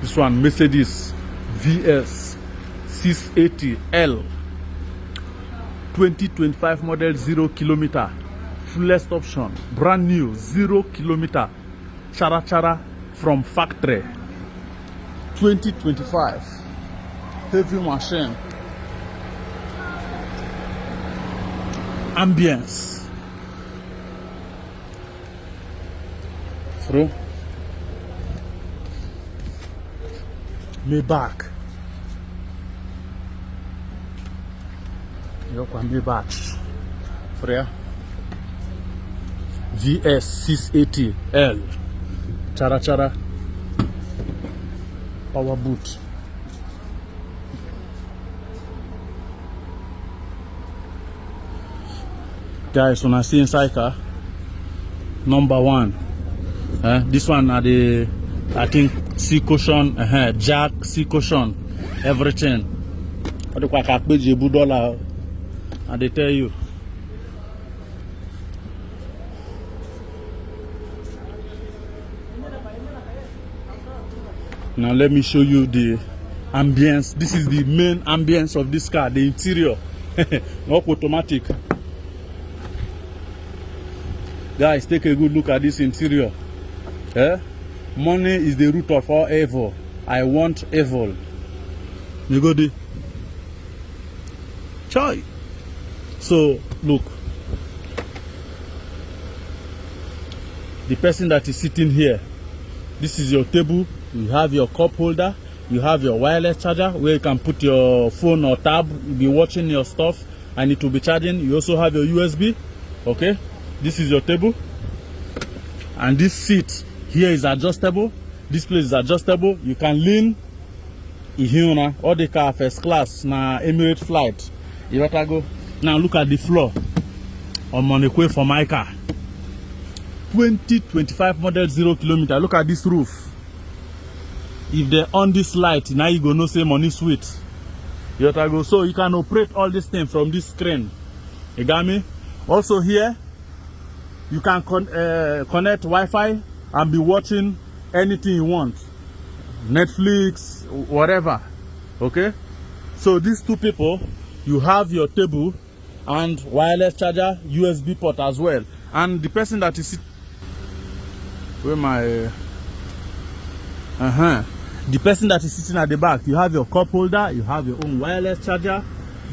This one, Mercedes VS680L 2025 model, 0 kilometer, fullest option, brand new, 0 kilometer, chara from factory, 2025, heavy machine, ambience, through Maybach. Yo kwa Maybach. Freya. VS680L. Chara. Power boot. Guys, when I see inside car, number one. This one are the, I think, C cushion, jack, C cushion, everything. What do I $1 and they tell you. Now let me show you the ambience. This is the main ambience of this car, the interior. Not automatic. Guys, take a good look at this interior. Money is the root of all evil. I want evil. You go there. Chai. So look, the person that is sitting here, this is your table. You have your cup holder, you have your wireless charger where you can put your phone or tab, you'll be watching your stuff and it will be charging. You also have your USB. Okay, this is your table, and this seat here is adjustable. This place is adjustable. You can lean. All the car first class na Emirates flight. You better go. Now look at the floor. I'm on the way for my car. 2025 model, 0 kilometer. Look at this roof. If they on this light, now you gonna say money sweet. You better go. So you can operate all this thing from this screen. You got me? Also here, you can connect Wi-Fi and be watching anything you want, Netflix, whatever. Okay, so these two people, you have your table and wireless charger, USB port as well. And the person that is where my the person that is sitting at the back, you have your cup holder, you have your own wireless charger.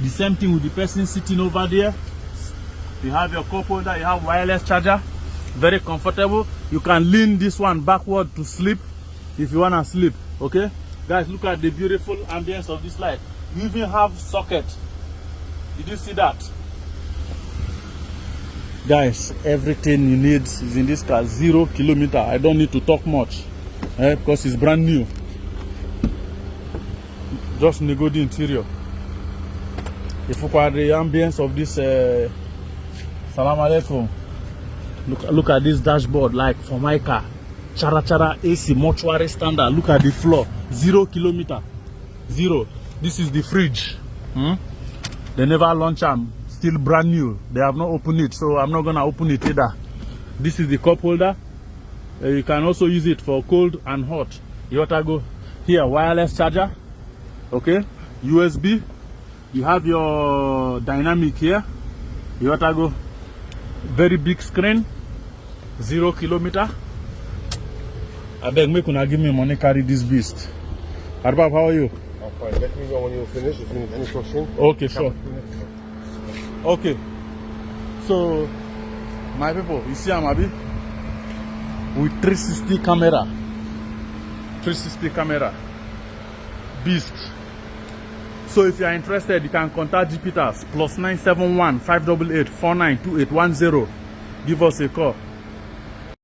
The same thing with the person sitting over there. You have your cup holder, you have wireless charger. Very comfortable. You can lean this one backward to sleep if you wanna sleep. Okay, guys, look at the beautiful ambience of this light. You even have socket. Did you see that? Guys, everything you need is in this car. 0 kilometer. I don't need to talk much because it's brand new. Just nego the interior. If you look at the ambience of this salam alaikum. Look at this dashboard, like for my car. Chara AC mortuary standard. Look at the floor. 0 kilometer. 0. This is the fridge. They never launch them. Still brand new. They have not opened it, so I'm not gonna open it either. This is the cup holder. You can also use it for cold and hot. You have to go here, wireless charger. Okay, USB. You have your dynamic here. You have to go very big screen. 0 kilometer. I beg me, can give me money carry this beast. Arbab, how are you? I'm fine. Let me know when you're finished. If you need any question. Okay, sure. Okay. So, my people, you see Amabi with 360 camera. 360 camera. Beast. So if you are interested, you can contact Jupiters +971 588 492810. Give us a call.